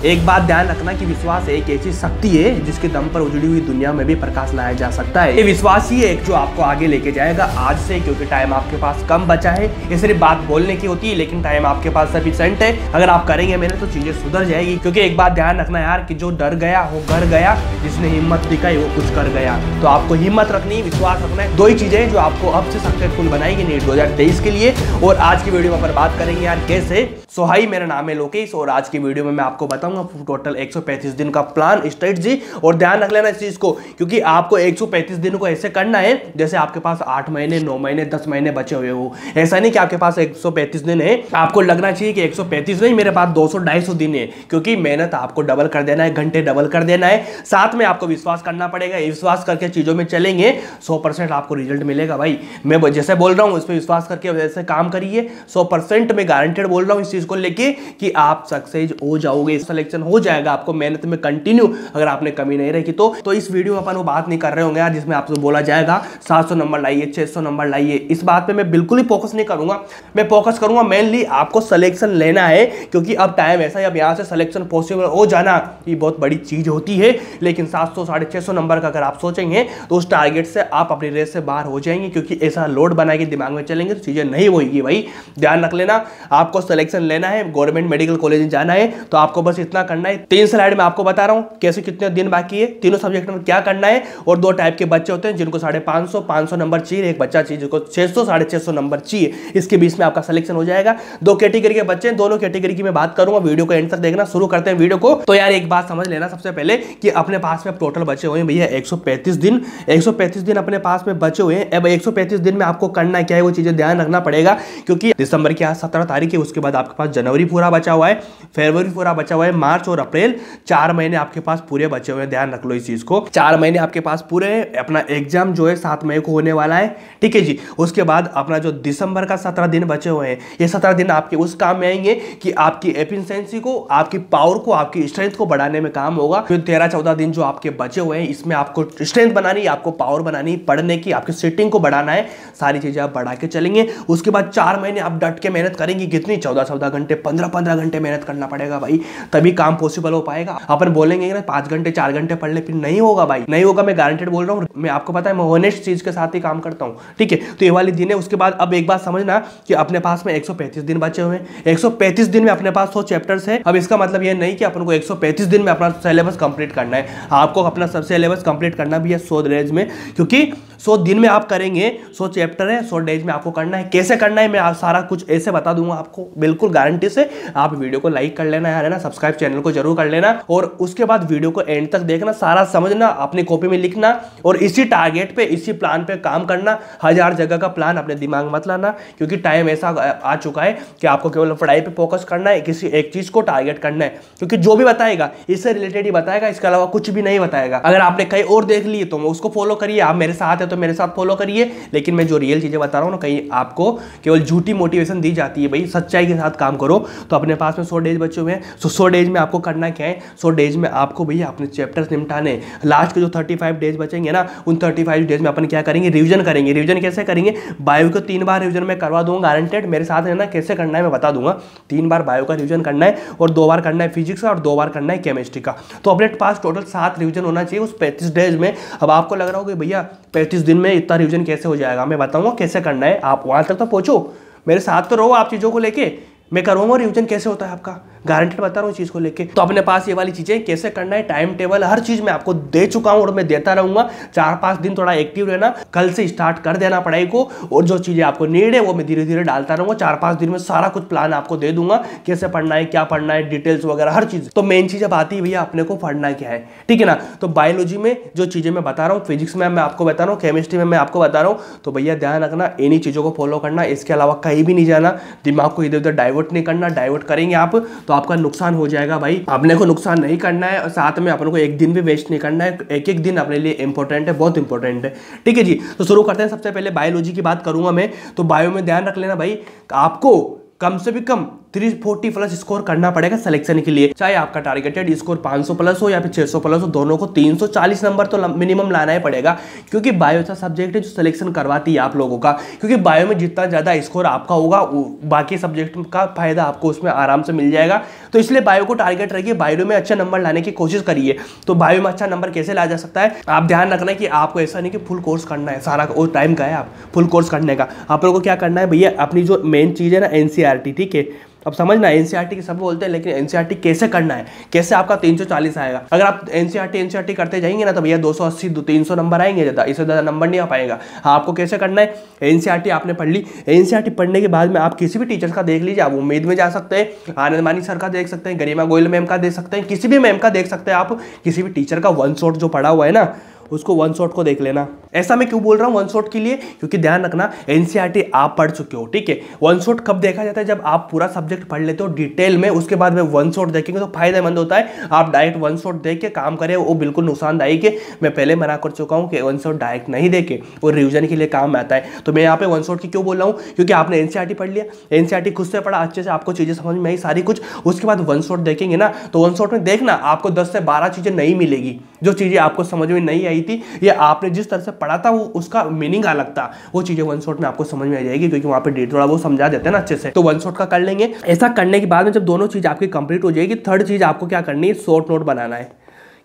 एक बात ध्यान रखना कि विश्वास एक ऐसी शक्ति है जिसके दम पर उजड़ी हुई दुनिया में भी प्रकाश लाया जा सकता है। ये विश्वास ही है जो आपको आगे लेके जाएगा आज से, क्योंकि टाइम आपके पास कम बचा है। ये सिर्फ बात बोलने की होती है, लेकिन टाइम आपके पास सफिशिएंट है। अगर आप करेंगे मेहनत तो चीजें सुधर जाएगी। क्योंकि एक बात ध्यान रखना यार कि जो डर गया वो घर गया, जिसने हिम्मत दिखाई वो कुछ कर गया। तो आपको हिम्मत रखनी, विश्वास रखना है, दो ही चीजें जो आपको अब से सक्सेसफुल बनाएगी नीट 2023 के लिए। और आज की वीडियो में बात करेंगे यार कैसे। सो हाई, मेरा नाम है लोकेश और आज की वीडियो में मैं आपको बताऊंगा टोटल 135 दिन का प्लान, स्ट्रेटजी। और ध्यान रख लेना इस चीज को, क्योंकि आपको 135 दिन को ऐसे करना है जैसे आपके पास 8 महीने 9 महीने 10 महीने बचे हुए हो। ऐसा नहीं कि आपके पास 135 दिन है, आपको लगना चाहिए कि 135 नहीं, मेरे पास 200-250 दिन है। क्योंकि मेहनत आपको डबल कर देना है, घंटे डबल कर देना है, साथ में आपको विश्वास करना पड़ेगा। विश्वास करके चीजों में चलेंगे 100% आपको रिजल्ट मिलेगा भाई। मैं जैसे बोल रहा हूं उस पर विश्वास करके वैसे काम करिए, 100% मैं गारंटेड बोल रहा हूं इस चीज को लेके कि आप सक्सेस हो जाओगे, सिलेक्शन हो जाएगा। आपको मेहनत में कंटिन्यू अगर आपने कमी नहीं रखी तो इस वीडियो में अपन वो बात नहीं कर रहे होंगे यार जिसमें आपसे बोला जाएगा 700 नंबर लाइए, 600 नंबर लाइए। इस बात पे मैं बिल्कुल ही फोकस नहीं करूंगा। मैं फोकस करूंगा मेनली आपको सिलेक्शन लेना है, क्योंकि अब टाइम ऐसा है, अब यहां से सिलेक्शन पॉसिबल हो जाना ये बहुत बड़ी चीज होती है। लेकिन 700 650 नंबर का अगर आप सोचेंगे तो उस टारगेट से आप अपनी रेस से बाहर हो जाएंगे, क्योंकि ऐसा लोड बना के दिमाग में चलेंगे तो चीजें नहीं होगी भाई। ध्यान रख लेना, आपको सिलेक्शन लेना है, गवर्नमेंट मेडिकल कॉलेज में जाना है तो आपको बस इतना करना है। 3 स्लाइड में आपको बता रहा हूं कैसे कितने दिन बाकी है, तीनों सब्जेक्ट में क्या करना है। और 2 टाइप के बच्चे होते हैं जिनको 550 नंबर चाहिए, एक बच्चा चाहिए जिसको 600 650 नंबर चाहिए। इसके बीच में आपका सिलेक्शन हो जाएगा। 2 कैटेगरी के बच्चे हैं, दोनों कैटेगरी की मैं बात करूंगा। वीडियो को एंड तक देखना। शुरू करते हैं वीडियो को। तो यार एक बात समझ लेना सबसे पहले कि अपने पास में टोटल बचे हुए हैं भैया 135 दिन। 135 दिन अपने पास में बचे हुए हैं। अब 135 दिन में आपको करना क्या है वो चीजें ध्यान रखना पड़ेगा, क्योंकि दिसंबर की आज 17 तारीख है। उसके बाद आपके पास जनवरी पूरा बचा हुआ है, फरवरी पूरा बचा हुआ है, मार्च और अप्रैल 4 महीने आपके पास पूरे बचे हुए हैं। ध्यान रख लो इस चीज को, 4 महीने आपके पास पूरे हैं। अपना एग्जाम जो है 7 मई को होने वाला है, ठीक है जी। उसके बाद अपना जो दिसंबर का 17 दिन बचे हुए हैं, ये 17 दिन आपके उस काम में आएंगे कि आपकी एफिशिएंसी को, आपकी पावर को, आपकी स्ट्रेंथ को बढ़ाने में काम होगा। फिर 13-14 दिन जो आपके बचे हुए हैं इसमें आपको स्ट्रेंथ बनानी, आपको पावर बनानी, पढ़ने की, आपकी सिटिंग को बढ़ाना है। सारी चीजें आप बढ़ा के चलेंगे। उसके बाद 4 महीने आप डट के मेहनत करेंगे। कितनी 14-14 घंटे 15-15 घंटे मेहनत करना पड़ेगा भाई, तभी काम पॉसिबल हो पाएगा। अपन बोलेंगे ना 5 घंटे 4 घंटे पढ़ ले, फिर नहीं होगा भाई, नहीं होगा। मैं गारंटेड बोल रहा हूं, मैं आपको पता है मैं ऑनेस्ट चीज के साथ ही काम करता हूं, ठीक है। तो ये वाली दिन है। उसके बाद अब एक बात समझना कि अपने पास में 135 दिन बचे हुए हैं। 135 दिन में अपने पास 100 चैप्टर्स है। अब इसका मतलब ये नहीं कि अपन को 135 दिन में अपना सिलेबस कंप्लीट करना है। आपको अपना सब सिलेबस कंप्लीट करना भी है 100 डेज में, क्योंकि 100 दिन में आप करेंगे। 100 चैप्टर है, 100 डेज में आपको करना है। कैसे करना है मैं सारा कुछ ऐसे बता दूंगा आपको, बिल्कुल गारंटी से। आप वीडियो को लाइक कर लेना यार, है ना, सब्सक्राइब चैनल को जरूर कर लेना। और उसके बाद वीडियो को एंड तक देखना, सारा समझना, अपनी कॉपी में लिखना और इसी टारगेट पे, इसी प्लान पे काम करना। 1000 जगह का प्लान अपने दिमाग मत लाना, क्योंकि टाइम ऐसा आ चुका है कि आपको केवल पढ़ाई पे फोकस करना है, किसी एक चीज को टारगेट करना है। क्योंकि जो भी बताएगा इससे रिलेटेड ही बताएगा, इसके अलावा कुछ भी नहीं बताएगा। अगर आपने कहीं और देख लिए तो उसको फॉलो करिए, आप मेरे साथ है तो मेरे साथ फॉलो करिए। लेकिन मैं जो रियल चीजें बता रहा हूँ ना, कहीं आपको केवल झूठी मोटिवेशन दी जाती है भाई, सच्चाई के साथ काम करो। तो अपने पास में 100 डेज बचे हुए हैं। 100 डेज में आपको करना क्या है, 100 डेज में आपको भैया अपने चैप्टर्स निपटाने। लास्ट के जो 35 डेज बचेंगे ना, उन 35 डेज में अपन क्या करेंगे, रिवीजन करेंगे। रिवीजन कैसे करेंगे, बायो को 3 बार रिवीजन में करवा दूंगा गारंटेड, मेरे साथ है ना। कैसे करना है मैं बता दूंगा। 3 बार बायो का रिवीजन करना है और 2 बार करना है फिजिक्स का और 2 बार करना है केमिस्ट्री का। तो अपने पास टोटल 7 रिवीजन होना चाहिए उस 35 डेज में। अब आपको लग रहा हो कि भैया 35 दिन में इतना रिवीजन कैसे हो जाएगा, मैं बताऊंगा कैसे करना है। आप वहां तक तो पहुंचो, मेरे साथ तो रहो आप चीजों को लेके। मैं करूंगा रिवीजन कैसे होता है आपका, गारंटेड बता रहा हूँ चीज को लेके। तो अपने पास ये वाली चीजें कैसे करना है, टाइम टेबल, हर चीज मैं आपको दे चुका हूं और मैं देता रहूंगा। 4-5 दिन थोड़ा एक्टिव रहना, कल से स्टार्ट कर देना पढ़ाई को। और जो चीजें आपको नीड है वो मैं धीरे धीरे डालता रहूंगा। 4-5 दिन में सारा कुछ प्लान आपको दे दूंगा, कैसे पढ़ना है, क्या पढ़ना है, डिटेल्स वगैरह हर चीज। तो मेन चीज अब आती है भैया अपने को पढ़ना क्या है, ठीक है ना। तो बायोलॉजी में जो चीजें मैं बता रहा हूँ, फिजिक्स में मैं आपको बता रहा हूँ, केमिस्ट्री में मैं आपको बता रहा हूँ, तो भैया ध्यान रखना इन्हीं चीजों को फॉलो करना। इसके अलावा कहीं भी नहीं जाना, दिमाग को इधर उधर डाइवर्ट नहीं करना। डाइवर्ट करेंगे आप तो आपका नुकसान हो जाएगा भाई। अपने को नुकसान नहीं करना है और साथ में अपने को एक दिन भी वेस्ट नहीं करना है। एक एक दिन अपने लिए इंपॉर्टेंट है, बहुत इंपॉर्टेंट है, ठीक है जी। तो शुरू करते हैं। सबसे पहले बायोलॉजी की बात करूंगा मैं। तो बायो में ध्यान रख लेना भाई, आपको कम से भी कम 340 प्लस स्कोर करना पड़ेगा सिलेक्शन के लिए। चाहे आपका टारगेटेड स्कोर 500 प्लस हो या फिर 600 प्लस हो, दोनों को 340 नंबर तो मिनिमम लाना ही पड़ेगा, क्योंकि बायो ऐसा सब्जेक्ट है जो सिलेक्शन करवाती है आप लोगों का। क्योंकि बायो में जितना ज़्यादा स्कोर आपका होगा बाकी सब्जेक्ट का फायदा आपको उसमें आराम से मिल जाएगा। तो इसलिए बायो को टारगेट रखिए, बायो में अच्छा नंबर लाने की कोशिश करिए। तो बायो में अच्छा नंबर कैसे लाया जा सकता है, आप ध्यान रखना कि आपको ऐसा नहीं कि फुल कोर्स करना है, सारा और टाइम का है आप फुल कोर्स करने का। आप लोगों को क्या करना है भैया, अपनी जो मेन चीज़ है ना एनसीईआरटी, ठीक है, अब समझना एनसीईआरटी के सब बोलते हैं, लेकिन एनसीईआरटी कैसे करना है, कैसे आपका 340 आएगा। अगर आप एनसीईआरटी करते जाएंगे ना तो भैया 280 300 नंबर आएंगे, ज़्यादा इससे ज़्यादा नंबर नहीं आ पाएगा। हाँ, आपको कैसे करना है, एनसीईआरटी आपने पढ़ ली, एनसीईआरटी पढ़ने के बाद में आप किसी भी टीचर का देख लीजिए, आप उम्मीद में जा सकते हैं, आनंद मानी सर का देख सकते हैं, गरिमा गोयल मैम का देख सकते हैं, किसी भी मैम का देख सकते हैं आप, किसी भी टीचर का वन शॉट जो पढ़ा हुआ है ना उसको वन शॉट को देख लेना। ऐसा मैं क्यों बोल रहा हूँ वन शॉट के लिए, क्योंकि ध्यान रखना एनसीईआरटी आप पढ़ चुके हो, ठीक है। वन शॉट कब देखा जाता है, जब आप पूरा सब्जेक्ट पढ़ लेते हो डिटेल में, उसके बाद में वन शॉट देखेंगे तो फायदेमंद होता है। आप डायरेक्ट वन शॉट देख के काम करें वो बिल्कुल नुकसानदायक है। मैं पहले मना कर चुका हूँ कि वन शॉट डायरेक्ट नहीं देखे, वो रिविजन के लिए काम आता है। तो मैं यहाँ पे वन शॉट की क्यों बोल रहा हूँ, क्योंकि आपने एनसीईआरटी पढ़ लिया, एनसीईआरटी खुद से पढ़ा अच्छे से, आपको चीज़ें समझ में आई सारी कुछ, उसके बाद वन शॉट देखेंगे ना तो वन शॉट में देखना आपको 10 से 12 चीज़ें नहीं मिलेगी, जो चीज़ें आपको समझ में नहीं आई थी या आपने जिस तरह से पढ़ा था वो उसका मीनिंग अलग था, वो चीजें वन शॉट में आपको समझ में आ जाएगी, क्योंकि वहां पे थोड़ा वो समझा देते हैं ना अच्छे से। तो वन शॉट का कर लेंगे। ऐसा करने के बाद में जब दोनों चीज आपकी कंप्लीट हो जाएगी, थर्ड चीज आपको क्या करनी है, शॉर्ट नोट बनाना है।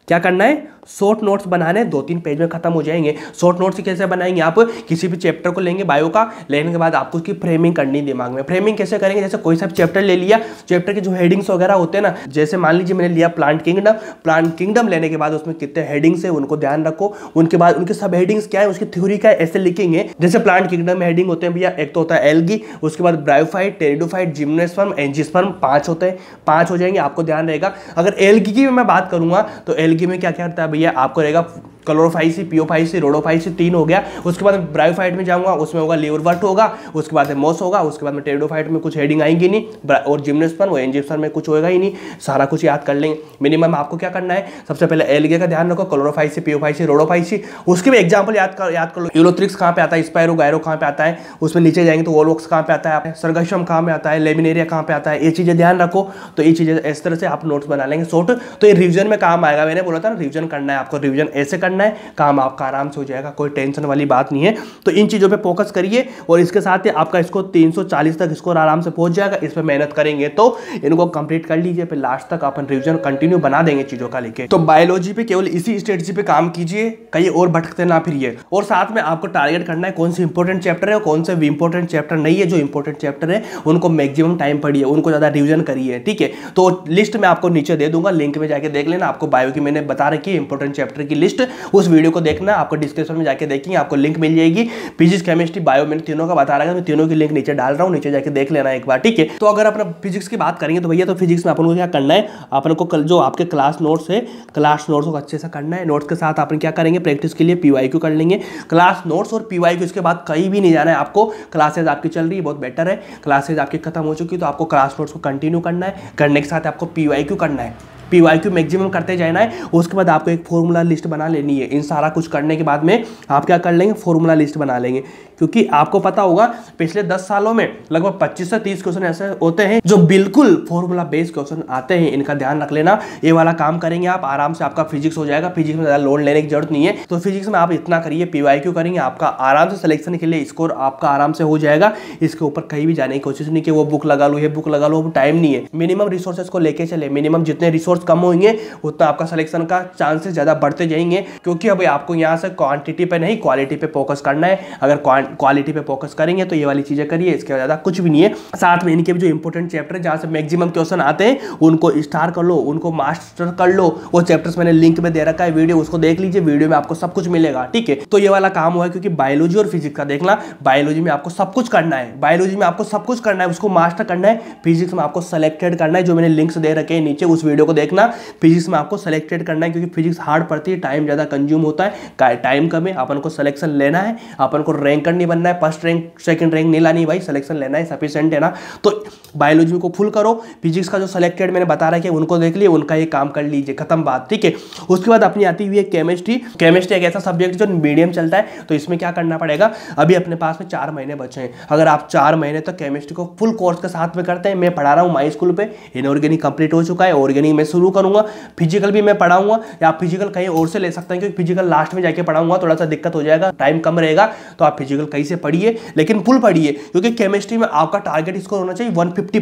क्या करना है, शॉर्ट नोट्स बनाने, 2-3 पेज में खत्म हो जाएंगे। शॉर्ट नोट्स कैसे बनाएंगे, आप किसी भी चैप्टर को लेंगे बायो का, लेने के बाद आपको उसकी फ्रेमिंग करनी दिमाग में। फ्रेमिंग कैसे करेंगे, जैसे कोई सा चैप्टर ले लिया, चैप्टर के जो हेडिंग्स वगैरह होते हैं ना, जैसे मान लीजिए मैंने लिया प्लांट किंगडम, प्लांट किंगडम लेने के बाद उसमें कितने हेडिंग्स है उनको ध्यान रखो, उनके बाद उनके सब हेडिंग्स क्या है, उसकी थ्योरी का ऐसे लिखेंगे। जैसे प्लांट किंगडम में हेडिंग होते हैं भैया, एक तो होता है एल्गी, उसके बाद ब्रायोफाइट, टेरिडोफाइट, जिम्नोस्पर्म, एंजियोस्पर्म, 5 होते हैं, 5 हो जाएंगे, आपको ध्यान रहेगा। अगर एल्गी की मैं बात करूंगा तो एल्गी में क्या क्या होता है भैया, आपको रहेगा क्लोरोफाइसी, पियोफाइसी, रोडोफाइसी, 3 हो गया। उसके बाद ब्रायोफाइट में जाऊंगा, उसमें होगा लिवरवर्ट होगा, उसके बाद मॉस होगा, उसके बाद में टेरिडोफाइट में कुछ हेडिंग आएंगी नहीं, और जिम्नोस्पर्म वो एंजियोस्पर्म में कुछ होगा ही नहीं। सारा कुछ याद कर लेंगे। मिनिमम आपको क्या करना है, सबसे पहले एल्गे का ध्यान रखो, क्लोरोफाइसी, पियोफाइसी, रोडोफाइसी, उसके भी एग्जाम्पल याद कर लो। यूलोथ्रिक्स कहाँ पे आता है, स्पायरो गायरो कहाँ पे आता है, उसमें नीचे जाएंगे तो वोलोक्स कहाँ पे आता है, सरगशम कहाँ पे आता है, लेमिनेरिया कहाँ पे आता है, ये चीजें ध्यान रखो। तो ये चीजें इस तरह से आप नोट्स बना लेंगे शॉर्ट, तो ये रिविजन में काम आएगा। मैंने बोला था ना रिविजन करना है आपको, रिविजन ऐसे करना है, काम आपका आराम से हो जाएगा, कोई टेंशन वाली बात नहीं है। तो इन चीजों पे फोकस करिए और इसके साथ ही आपका इसको 340 तक स्कोर आराम से पहुंच जाएगा। इस पे मेहनत करेंगे तो इनको कंप्लीट कर लीजिए, फिर लास्ट तक अपन रिवीजन कंटिन्यू बना देंगे चीजों का लेके। तो बायोलॉजी पे केवल इसी स्ट्रेटजी पे काम कीजिए, कहीं और भटकते ना फिरिए। और साथ में आपको टारगेट करना है कौन से इंपॉर्टेंट चैप्टर है और कौन से इंपॉर्टेंट चैप्टर नहीं है। जो इंपॉर्टेंट चैप्टर है उनको मैक्सिमम टाइम पढ़िए, उनको ज्यादा रिविजन करिए, ठीक है। तो लिस्ट मैं आपको नीचे दे दूंगा, लिंक में जाके देख लेना। आपको बायो की मैंने बता रखी है इंपॉर्टेंट चैप्टर की लिस्ट, उस वीडियो को देखना, आपको डिस्क्रिप्शन में जाके देखेंगे, आपको लिंक मिल जाएगी। फिजिक्स, केमिस्ट्री, बायो मैंने तीनों का बता रहा है, मैं तीनों की लिंक नीचे डाल रहा हूँ, नीचे जाके देख लेना एक बार, ठीक है। तो अगर अपना फिजिक्स की बात करेंगे तो भैया तो फिजिक्स में अपन को क्या करना है, अपन को कल जो आपके क्लास नोट्स है, क्लास नोट्स को अच्छे से करना है। नोट्स के साथ अपन क्या करेंगे, प्रैक्टिस के लिए पीवाईक्यू कर लेंगे। क्लास नोट्स और पीवाईक्यू इसके बाद कहीं भी नहीं जाना है आपको। क्लासेज आपकी चल रही है, बहुत बेटर है। क्लासेज आपकी खत्म हो चुकी है तो आपको क्लास नोट्स को कंटिन्यू करना है, करने के साथ आपको पीवाईक्यू करना है, पीवाईक्यू मैक्सिमम करते जाना है। उसके बाद आपको एक फॉर्मूला लिस्ट बना लेनी है। इन सारा कुछ करने के बाद में आप क्या कर लेंगे, फॉर्मूला लिस्ट बना लेंगे। क्योंकि आपको पता होगा पिछले 10 सालों में लगभग 25 से 30 क्वेश्चन ऐसे होते हैं जो बिल्कुल फॉर्मूला बेस्ड क्वेश्चन आते हैं। इनका ध्यान रख लेना, ये वाला काम करेंगे आप आराम से, आपका फिजिक्स हो जाएगा। फिजिक्स में ज़्यादा लोड लेने की जरूरत नहीं है। तो फिजिक्स में आप इतना करिए, पीवाईक्यू करेंगे, आपका आराम से सिलेक्शन के लिए स्कोर आपका आराम से हो जाएगा। इसके ऊपर कहीं भी जाने की कोशिश नहीं कि वो बुक लगा लो, ये बुक लगा लो, टाइम नहीं है। मिनिमम रिसोर्सेज को लेके चले, मिनिमम जितने रिसोर्स कम होंगे उतना आपका सिलेक्शन का चांसेस ज्यादा बढ़ते जाएंगे। क्योंकि अब आपको यहाँ से क्वांटिटी पे नहीं क्वालिटी पे फोकस करना है। अगर क्वालिटी पे फोकस करेंगे तो ये वाली चीजें करिए, इसके ज्यादा कुछ भी नहीं है। साथ में इनके भी जो इंपॉर्टेंट चैप्टर है जहाँ से मैक्सिमम क्वेश्चन आते हैं उनको स्टार कर लो, उनको मास्टर कर लो। वो चैप्टर्स मैंने लिंक में दे रखा है वीडियो, उसको देख लीजिए, वीडियो में आपको सब कुछ मिलेगा, ठीक है। तो ये वाला काम हुआ है। क्योंकि बायोलॉजी और फिजिक्स का देखना, बायोलॉजी में आपको सब कुछ करना है, बायोलॉजी में आपको सब कुछ करना है, उसको मास्टर करना है। फिजिक्स में आपको सेलेक्टेड करना है, जो मैंने लिंक्स दे रखे हैं नीचे, उस वीडियो को देखना। फिजिक्स में आपको सेलेक्टेड करना है, क्योंकि फिजिक्स हार्ड पड़ती है, टाइम ज्यादा कंज्यूम होता है, टाइम कम है, अपन को सिलेक्शन लेना है, अपन को रैंक करना नहीं बनना है, फर्स्ट रैंक सेकंड रैंक नहीं लानी भाई, सिलेक्शन लेना है, सफिशिएंट है ना। तो बायोलॉजी को फुल करो, फिजिक्स का जो सिलेक्टेड मैंने बता रहा है उनको देख लिए, उनका ये काम कर लीजिए, खत्म बात, ठीक है। उसके बाद अपनी आती हुई है केमिस्ट्री। केमिस्ट्री एक ऐसा सब्जेक्ट जो मीडियम चलता है, तो इसमें क्या करना पड़ेगा, अभी अपने पास में 4 महीने बचे हैं। अगर आप 4 महीने तक केमिस्ट्री को फुल कोर्स के साथ में करते हैं, मैं पढ़ा रहा हूँ माई स्कूल पे, इनऑर्गेनिक कंप्लीट हो चुका है, ऑर्गेनिक मैं शुरू करूंगा, फिजिकल भी मैं पढ़ाऊंगा, या आप फिजिकल कहीं और से ले सकते हैं, क्योंकि फिजिकल लास्ट में जाके पढ़ाऊंगा, थोड़ा सा दिक्कत हो जाएगा, टाइम कम रहेगा, तो आप फिजिकल कहीं से पढ़िए, लेकिन फुल पढ़िए, क्योंकि केमिस्ट्री में आपका टारगेट स्कोर होना चाहिए 150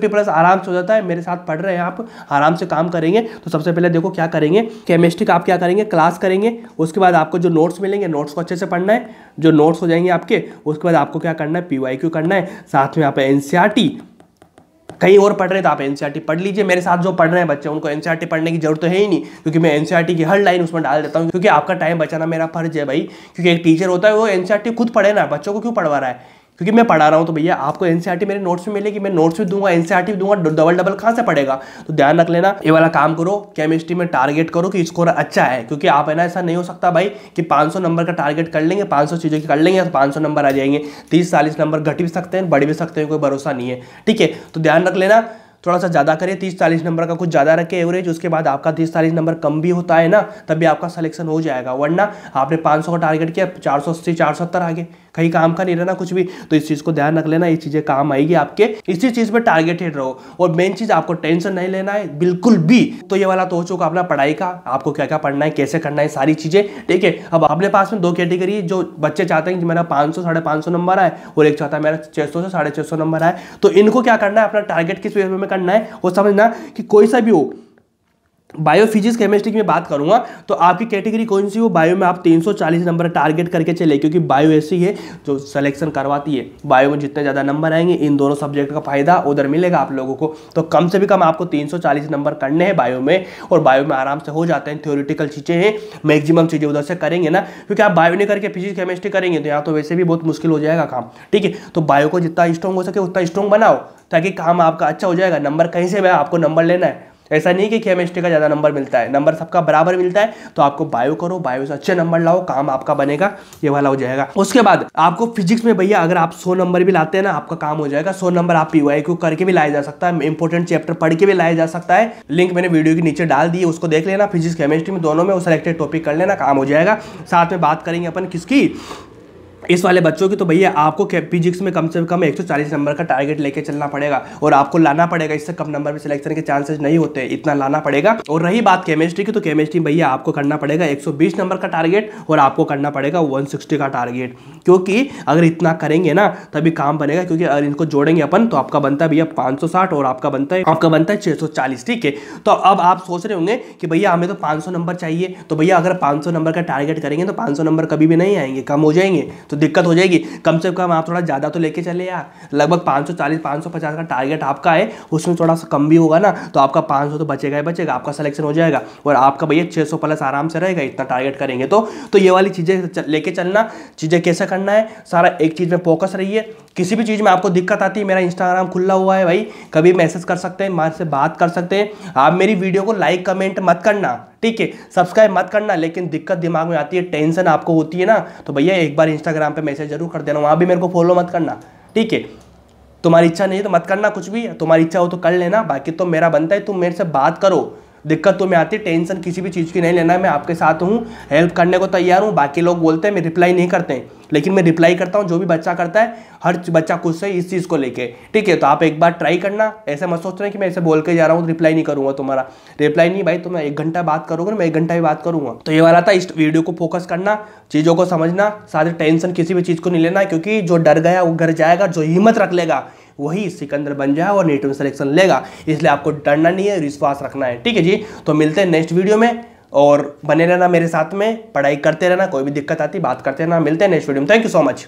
प्लस आराम से हो जाता है। मेरे साथ पढ़ रहे हैं आप, आराम से काम करेंगे। तो सबसे पहले देखो क्या करेंगे, केमिस्ट्री का आप क्या करेंगे, क्लास करेंगे, उसके बाद आपको जो नोट्स मिलेंगे, नोट्स को अच्छे से पढ़ना है, जो नोट्स हो जाएंगे आपके, उसके बाद आपको क्या करना है, PYQ करना है, साथ में आप NCERT, कहीं और पढ़ रहे हैं तो आप NCERT पढ़ लीजिए। मेरे साथ जो पढ़ रहे हैं बच्चे, उनको NCERT पढ़ने की जरूरत तो है ही नहीं, क्योंकि मैं NCERT की हर लाइन उसमें डाल देता हूँ, क्योंकि आपका टाइम बचाना मेरा फर्ज है भाई। क्योंकि एक टीचर होता है वो NCERT खुद पढ़े ना, बच्चों को क्यों पढ़वा रहा है, क्योंकि मैं पढ़ा रहा हूं, तो भैया आपको NCERT मेरे नोट्स में मिलेगी, मैं नोट्स भी दूंगा, NCERT भी दूंगा, डबल कहां से पड़ेगा। तो ध्यान रख लेना, ये वाला काम करो, केमिस्ट्री में टारगेट करो कि स्कोर अच्छा है, क्योंकि आप है ना, ऐसा नहीं हो सकता भाई कि 500 नंबर का टारगेट कर लेंगे, 500 चीज़ों की कर लेंगे तो 500 नंबर आ जाएंगे। 30-40 नंबर घट भी सकते हैं, बढ़ भी सकते हैं, कोई भरोसा नहीं है, ठीक है। तो ध्यान रख लेना, थोड़ा सा ज़्यादा करिए, 30-40 नंबर का कुछ ज़्यादा रखे एवरेज, उसके बाद आपका 30-40 नंबर कम भी होता है ना, तब भी आपका सिलेक्शन हो जाएगा। वरना आपने 500 का टारगेट किया, 480-470 आ गए, कहीं काम का नहीं रहना कुछ भी। तो इस चीज़ को ध्यान रख लेना, ये चीज़ें काम आएगी आपके, इसी चीज़ पे टारगेटेड रहो। और मेन चीज़, आपको टेंशन नहीं लेना है बिल्कुल भी। तो ये वाला तो हो चुका अपना पढ़ाई का, आपको क्या क्या पढ़ना है, कैसे करना है, सारी चीज़ें, ठीक है। अब अपने पास में 2 कैटेगरी, जो बच्चे चाहते हैं कि मेरा 500-550 नंबर आए, और एक चाहता है मेरा 600 से 650 नंबर आए। तो इनको क्या करना है, अपना टारगेट किस वे में करना है वो समझना, कि कोई सा भी हो, बायो, फिजिक्स, केमिस्ट्री की मैं बात करूंगा, तो आपकी कैटेगरी कौन सी हो, बायो में आप 340 नंबर टारगेट करके चले, क्योंकि बायो ऐसी है जो सिलेक्शन करवाती है। बायो में जितने ज़्यादा नंबर आएंगे, इन दोनों सब्जेक्ट का फायदा उधर मिलेगा आप लोगों को। तो कम से भी कम आपको 340 नंबर करने हैं बायो में, और बायो में आराम से हो जाते हैं, थ्योरेटिकल चीज़ें हैं, मैक्सिमम चीज़ें उधर से करेंगे ना, क्योंकि आप बायो नहीं करके फिजिक्स केमिस्ट्री करेंगे तो यहाँ तो वैसे भी बहुत मुश्किल हो जाएगा काम, ठीक है। तो बायो को जितना स्ट्रॉन्ग हो सके उतना स्ट्रॉन्ग बनाओ, ताकि काम आपका अच्छा हो जाएगा। नंबर कहीं से भी आपको नंबर लेना है, ऐसा नहीं कि केमिस्ट्री का ज़्यादा नंबर मिलता है, नंबर सबका बराबर मिलता है। तो आपको बायो करो, बायो से अच्छे नंबर लाओ, काम आपका बनेगा, ये वाला हो जाएगा। उसके बाद आपको फिजिक्स में भैया अगर आप 100 नंबर भी लाते हैं ना, आपका काम हो जाएगा। 100 नंबर आप PYQ करके भी लाया जा सकता है, इंपॉर्टेंट चैप्टर पढ़ के भी लाया जा सकता है। लिंक मैंने वीडियो के नीचे डाल दी है, उसको देख लेना। फिजिक्स केमिस्ट्री में दोनों में वो सिलेक्टेड टॉपिक कर लेना, काम हो जाएगा। साथ में बात करेंगे अपन किसकी, इस वाले बच्चों की। तो भैया आपको फिजिक्स में कम से कम 140 नंबर का टारगेट लेके चलना पड़ेगा, और आपको लाना पड़ेगा, इससे कम नंबर में सिलेक्शन के चांसेस नहीं होते, इतना लाना पड़ेगा। और रही बात केमिस्ट्री की, तो केमिस्ट्री भैया आपको करना पड़ेगा 120 नंबर का टारगेट, और आपको करना पड़ेगा 160 का टारगेट, क्योंकि अगर इतना करेंगे ना तभी काम बनेगा। क्योंकि अगर इनको जोड़ेंगे अपन तो आपका बनता है भैया 560, और आपका बनता है 640, ठीक है। तो अब आप सोच रहे होंगे कि भैया हमें तो 500 नंबर चाहिए, तो भैया अगर 500 नंबर का टारगेट करेंगे तो 500 नंबर कभी भी नहीं आएंगे, कम हो जाएंगे, तो दिक्कत हो जाएगी। कम से कम आप थोड़ा ज़्यादा तो लेके चले यार, लगभग 540-550 का टारगेट आपका है, उसमें थोड़ा सा कम भी होगा ना, तो आपका 500 तो बचेगा ही बचेगा, आपका सिलेक्शन हो जाएगा, और आपका भैया 600 प्लस आराम से रहेगा, इतना टारगेट करेंगे तो ये वाली चीज़ें लेके चलना। चीज़ें कैसे करना है, सारा एक चीज़ में फोकस रहिए। किसी भी चीज़ में आपको दिक्कत आती है, मेरा इंस्टाग्राम खुला हुआ है भाई, कभी मैसेज कर सकते हैं, मेरे से बात कर सकते हैं। आप मेरी वीडियो को लाइक कमेंट मत करना, ठीक है, सब्सक्राइब मत करना, लेकिन दिक्कत दिमाग में आती है, टेंशन आपको होती है ना, तो भैया एक बार इंस्टाग्राम पे मैसेज जरूर कर देना, वहाँ भी मेरे को फॉलो मत करना, ठीक है। तुम्हारी इच्छा नहीं है तो मत करना, कुछ भी तुम्हारी इच्छा हो तो कर लेना, बाकी तो मेरा बनता है तुम मेरे से बात करो। दिक्कत तो मैं आती है, टेंशन किसी भी चीज़ की नहीं लेना है, मैं आपके साथ हूँ, हेल्प करने को तैयार हूँ। बाकी लोग बोलते हैं मैं रिप्लाई नहीं करते हैं, लेकिन मैं रिप्लाई करता हूँ, जो भी बच्चा करता है, हर बच्चा खुश है इस चीज़ को लेके, ठीक है। तो आप एक बार ट्राई करना, ऐसे मत सोच रहे कि मैं ऐसे बोल के जा रहा हूँ तो रिप्लाई नहीं करूँगा तुम्हारा, रिप्लाई नहीं भाई, तुम 1 घंटा बात करोगे ना, मैं 1 घंटा भी बात करूँगा। तो ये वाला था, इस वीडियो को फोकस करना, चीज़ों को समझना, साथ टेंशन किसी भी चीज़ को नहीं लेना, क्योंकि जो डर गया वो घर जाएगा, जो हिम्मत रख लेगा वही सिकंदर बन जाए और नीट में सिलेक्शन लेगा। इसलिए आपको डरना नहीं है, विश्वास रखना है, ठीक है जी। तो मिलते हैं नेक्स्ट वीडियो में, और बने रहना मेरे साथ में, पढ़ाई करते रहना, कोई भी दिक्कत आती बात करते रहना। मिलते हैं नेक्स्ट वीडियो में, थैंक यू सो मच।